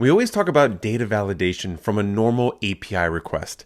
We always talk about data validation from a normal API request.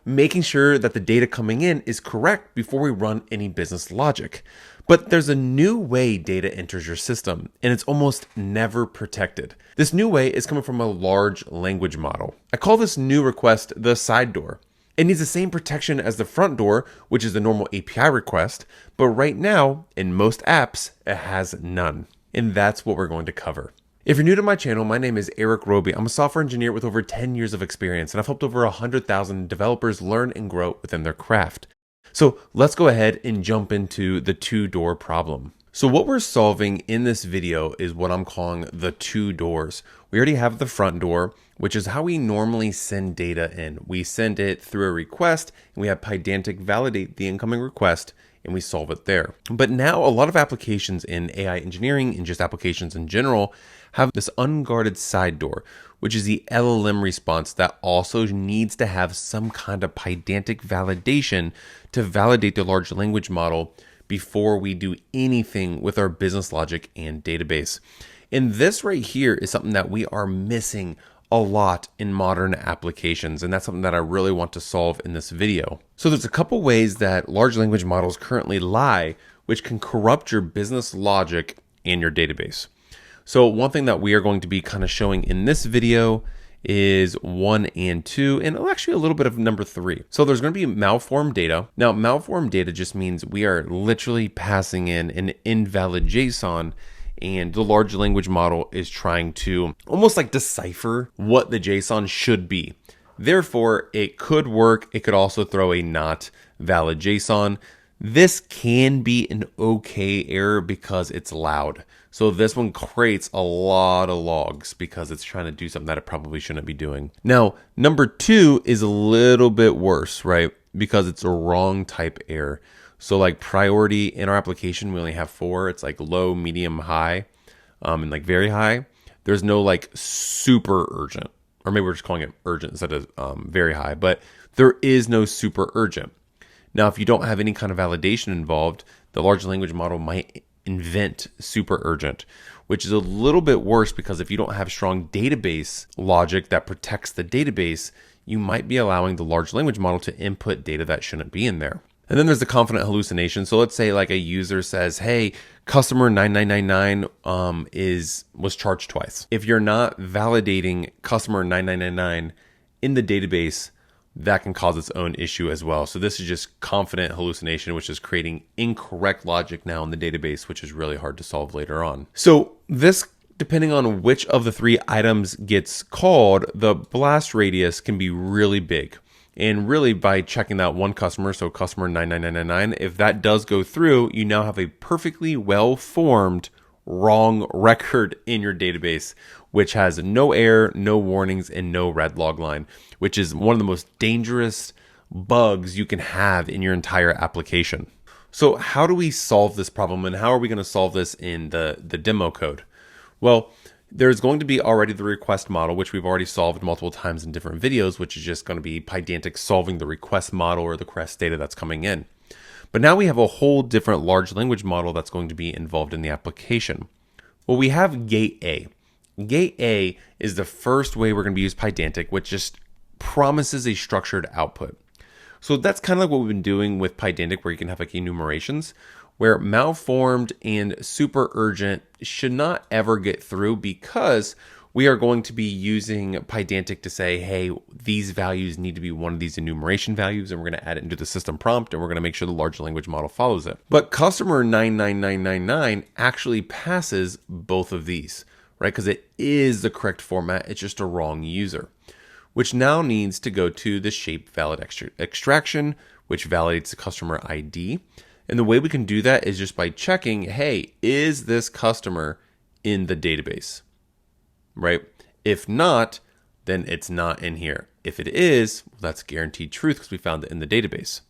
Making sure that the data coming in is correct before we run any business logic. But there's a new way data enters your system, and it's almost never protected. This new way is coming from a large language model. I call this new request the side door. It needs the same protection as the front door, which is the normal API request, but right now, in most apps, it has none. And that's what we're going to cover. If you're new to my channel, my name is Eric Roby. I'm a software engineer with over 10 years of experience, and I've helped over 100,000 developers learn and grow within their craft. So let's go ahead and jump into the two-door problem. So what we're solving in this video is what I'm calling the two doors. We already have the front door, which is how we normally send data in. We send it through a request, and we have Pydantic validate the incoming request, and we solve it there. But now a lot of applications in AI engineering and just applications in general have this unguarded side door, which is the LLM response that also needs to have some kind of Pydantic validation to validate the large language model before we do anything with our business logic and database. And this right here is something that we are missing a lot in modern applications, and that's something that I really want to solve in this video. So there's a couple ways that large language models currently lie, which can corrupt your business logic and your database. So one thing that we are going to be kind of showing in this video is 1 and 2, and actually a little bit of number 3. So there's going to be malformed data. Now, malformed data just means we are literally passing in an invalid JSON, and the large language model is trying to almost like decipher what the JSON should be. Therefore, it could work. It could also throw a not valid JSON. This can be an okay error because it's loud. So this one creates a lot of logs because it's trying to do something that it probably shouldn't be doing. Now, number 2 is a little bit worse, right? Because it's a wrong type error. So like priority in our application, we only have 4. It's like low, medium, high, and like very high. There's no like super urgent, or maybe we're just calling it urgent instead of very high, but there is no super urgent. Now, if you don't have any kind of validation involved, the large language model might invent super urgent, which is a little bit worse because if you don't have strong database logic that protects the database, you might be allowing the large language model to input data that shouldn't be in there. And then there's the confident hallucination. So let's say like a user says, hey, customer 9999 was charged twice. If you're not validating customer 9999 in the database, that can cause its own issue as well. So this is just confident hallucination, which is creating incorrect logic now in the database, which is really hard to solve later on. So this, depending on which of the 3 items gets called, the blast radius can be really big. And really by checking that one customer, so customer 99999, if that does go through, you now have a perfectly well-formed wrong record in your database, which has no error, no warnings, and no red log line, which is one of the most dangerous bugs you can have in your entire application. So how do we solve this problem, and how are we going to solve this in the demo code? Well, there's going to be already the request model, which we've already solved multiple times in different videos, which is just going to be Pydantic solving the request model or the request data that's coming in. But now we have a whole different large language model that's going to be involved in the application. Well, we have gate A. Gate A is the first way we're going to use Pydantic, which just promises a structured output. So that's kind of like what we've been doing with Pydantic, where you can have like enumerations, where malformed and super urgent should not ever get through because we are going to be using Pydantic to say, hey, these values need to be one of these enumeration values, and we're going to add it into the system prompt, and we're going to make sure the large language model follows it. But customer 99999 actually passes both of these, right? Because it is the correct format. It's just a wrong user, which now needs to go to the shape valid extraction, which validates the customer ID. And the way we can do that is just by checking, hey, is this customer in the database? Right? If not, then it's not in here. If it is, well, that's guaranteed truth because we found it in the database.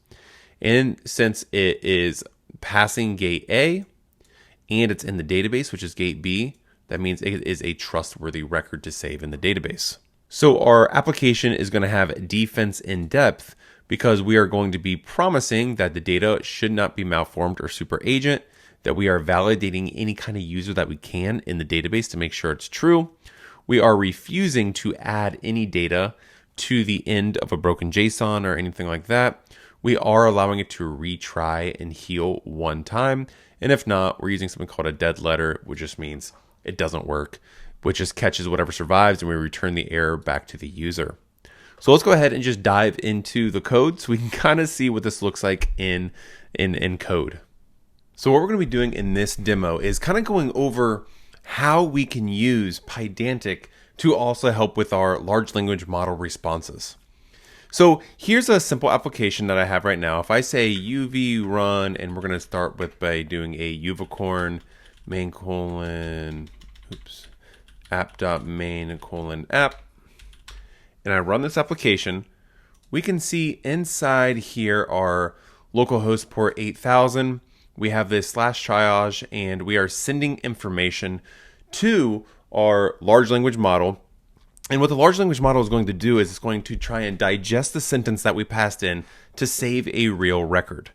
And since it is passing gate A and it's in the database, which is gate B, that means it is a trustworthy record to save in the database. So our application is going to have defense in depth because we are going to be promising that the data should not be malformed or super agent, that we are validating any kind of user that we can in the database to make sure it's true. we are refusing to add any data to the end of a broken JSON or anything like that. We are allowing it to retry and heal one time. And if not, we're using something called a dead letter, which just means it doesn't work, which just catches whatever survives and we return the error back to the user. So let's go ahead and just dive into the code so we can kind of see what this looks like in code. So what we're going to be doing in this demo is kind of going over how we can use Pydantic to also help with our large language model responses. So here's a simple application that I have right now. If I say UV run, and we're going to start by doing a unicorn main colon, app.main colon app, and I run this application, we can see inside here our localhost port 8000. We have this /triage, and we are sending information to our large language model. And what the large language model is going to do is it's going to try and digest the sentence that we passed in to save a real record.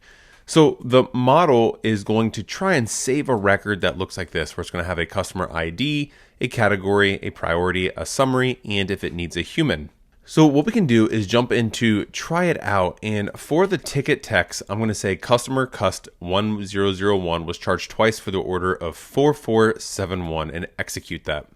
So the model is going to try and save a record that looks like this, where it's going to have a customer ID, a category, a priority, a summary, and if it needs a human. So what we can do is jump into try it out, and for the ticket text, I'm going to say customer cust 1001 was charged twice for the order of 4471 and execute that.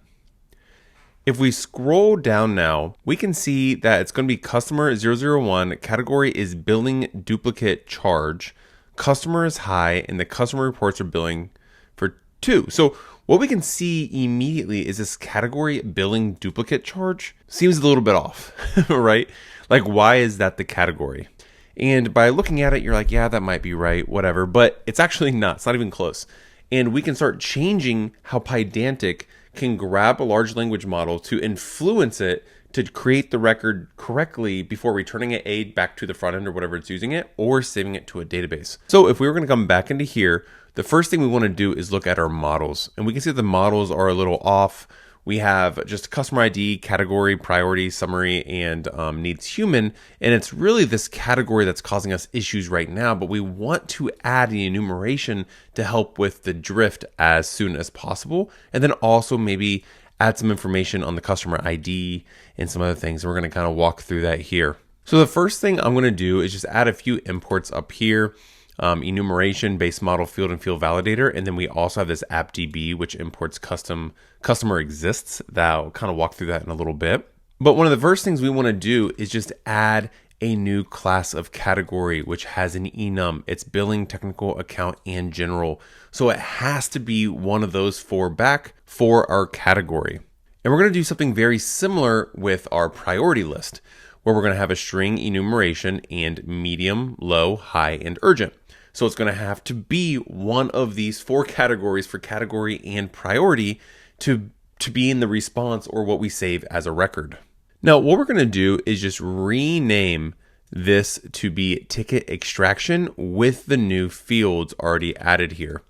If we scroll down now, we can see that it's going to be customer 001, category is billing duplicate charge, customer is high, and the customer reports are billing for 2. So what we can see immediately is this category billing duplicate charge seems a little bit off, right? Like, why is that the category? And by looking at it, you're like, yeah, that might be right, whatever, but it's actually not. It's not even close. And we can start changing how Pydantic can grab a large language model to influence it to create the record correctly before returning it back to the front end or whatever it's using it, or saving it to a database. So if we were going to come back into here, the first thing we want to do is look at our models, and we can see that the models are a little off. We have just customer ID, category, priority, summary, and needs human. And it's really this category that's causing us issues right now, but we want to add the enumeration to help with the drift as soon as possible. And then also maybe add some information on the customer ID and some other things. We're going to kind of walk through that here. So the first thing I'm going to do is just add a few imports up here. Enumeration, base model, field, and field validator. And then we also have this appdb, which imports customer exists. I'll kind of walk through that in a little bit. But one of the first things we want to do is just add a new class of category, which has an enum. It's billing, technical, account, and general. So it has to be one of those 4 back for our category. And we're going to do something very similar with our priority list, where we're going to have a string enumeration and medium, low, high, and urgent. So it's going to have to be one of these 4 categories for category and priority to be in the response or what we save as a record. Now, what we're going to do is just rename this to be ticket extraction with the new fields already added here.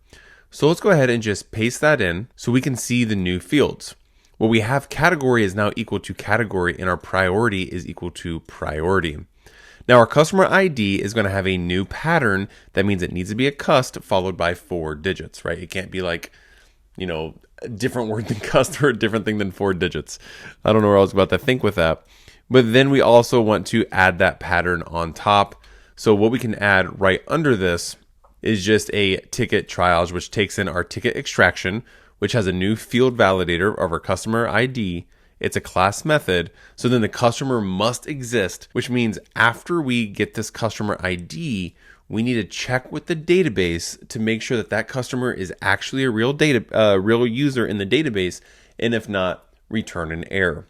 So let's go ahead and just paste that in so we can see the new fields. Well, we have category is now equal to category, and our priority is equal to priority. Now our customer ID is going to have a new pattern. That means it needs to be a cust followed by 4 digits, right? It can't be like, a different word than cust or a different thing than 4 digits. I don't know where I was about to think with that. But then we also want to add that pattern on top. So what we can add right under this is just a ticket triage, which takes in our ticket extraction, which has a new field validator of our customer ID. It's a class method. So then the customer must exist, which means after we get this customer ID, we need to check with the database to make sure that that customer is actually a real user in the database. And if not, return an error.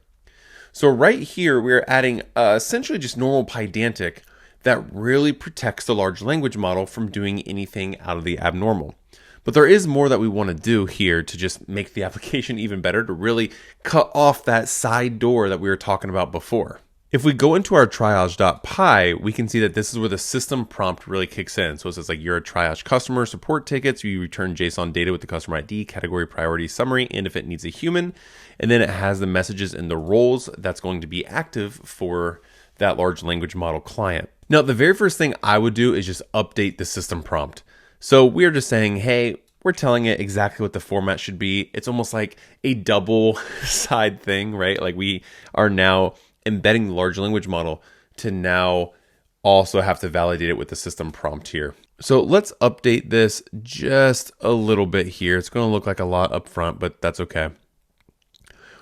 So right here, we're adding essentially just normal Pydantic that really protects the large language model from doing anything out of the abnormal. But there is more that we want to do here to just make the application even better, to really cut off that side door that we were talking about before. If we go into our triage.py, we can see that this is where the system prompt really kicks in. So it says like, you're a triage customer, support tickets, you return JSON data with the customer ID, category, priority, summary, and if it needs a human. And then it has the messages and the roles that's going to be active for that large language model client. Now, the very first thing I would do is just update the system prompt. So we're just saying, hey, we're telling it exactly what the format should be. It's almost like a double side thing, right? Like we are now embedding the large language model to now also have to validate it with the system prompt here. So let's update this just a little bit here. It's going to look like a lot up front, but that's okay.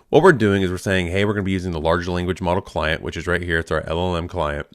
What we're doing is we're saying, hey, we're going to be using the large language model client, which is right here. It's our LLM client.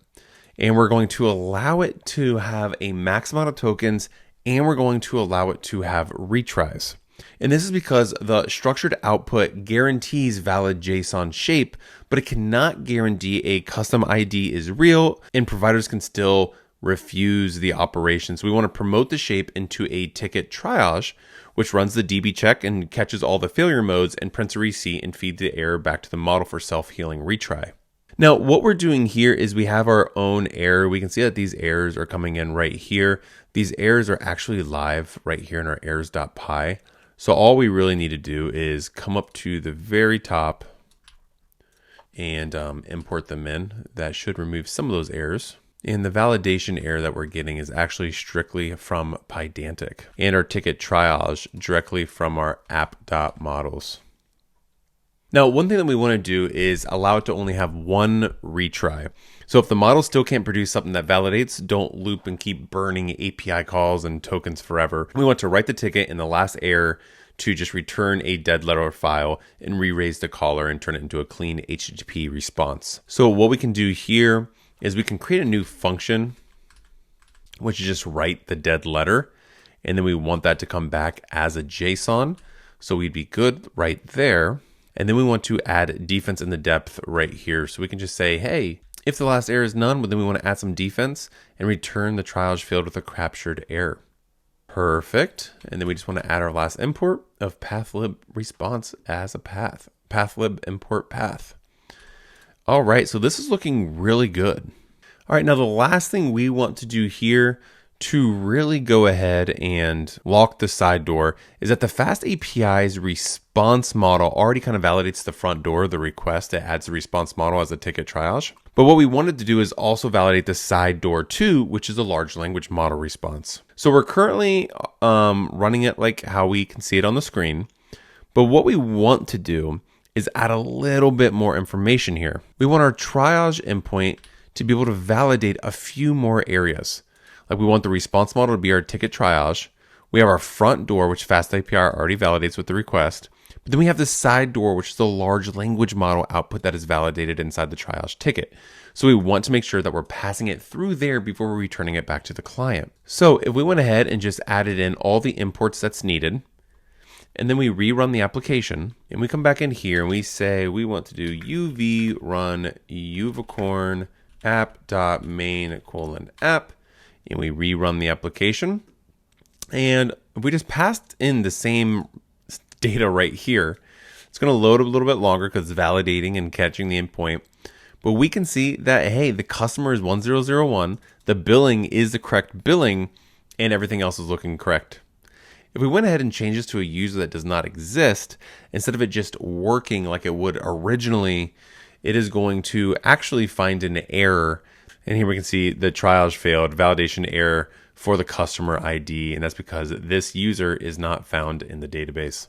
And we're going to allow it to have a max amount of tokens, and we're going to allow it to have retries. And this is because the structured output guarantees valid JSON shape, but it cannot guarantee a custom ID is real, and providers can still refuse the operation. So we want to promote the shape into a ticket triage, which runs the DB check and catches all the failure modes and prints a receipt and feeds the error back to the model for self-healing retry. Now, what we're doing here is we have our own error. We can see that these errors are coming in right here. These errors are actually live right here in our errors.py. So all we really need to do is come up to the very top and import them in. That should remove some of those errors. And the validation error that we're getting is actually strictly from Pydantic, and our ticket triage directly from our app.models. Now, one thing that we want to do is allow it to only have one retry. So if the model still can't produce something that validates, don't loop and keep burning API calls and tokens forever. We want to write the ticket in the last error to just return a dead letter file and re-raise the caller and turn it into a clean HTTP response. So what we can do here is we can create a new function, which is just write the dead letter. And then we want that to come back as a JSON. So we'd be good right there. And then we want to add defense in the depth right here. So we can just say, hey, if the last error is none, but then we want to add some defense and return the triage failed with a captured error. Perfect. And then we just want to add our last import of pathlib response as a path. Pathlib import path. All right, so this is looking really good. All right, now the last thing we want to do here to really go ahead and lock the side door is that the FastAPI's response model already kind of validates the front door, the request. It adds the response model as a ticket triage. But what we wanted to do is also validate the side door too, which is a large language model response. So we're currently running it like how we can see it on the screen. But what we want to do is add a little bit more information here. We want our triage endpoint to be able to validate a few more areas. Like we want the response model to be our ticket triage. We have our front door, which FastAPI already validates with the request. But then we have the side door, which is the large language model output that is validated inside the triage ticket. So we want to make sure that we're passing it through there before we're returning it back to the client. So if we went ahead and just added in all the imports that's needed, and then we rerun the application, and we come back in here and we say we want to do uv run uvicorn app.main:app, and we rerun the application. And if we just passed in the same data right here, it's going to load a little bit longer because it's validating and catching the endpoint. But we can see that, hey, the customer is 1001, the billing is the correct billing, and everything else is looking correct. If we went ahead and changed this to a user that does not exist, instead of it just working like it would originally, it is going to actually find an error. And here we can see the triage failed, validation error for the customer ID. And that's because this user is not found in the database.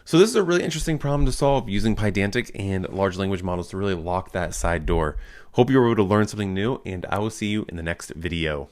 So this is a really interesting problem to solve using Pydantic and large language models to really lock that side door. Hope you were able to learn something new, and I will see you in the next video.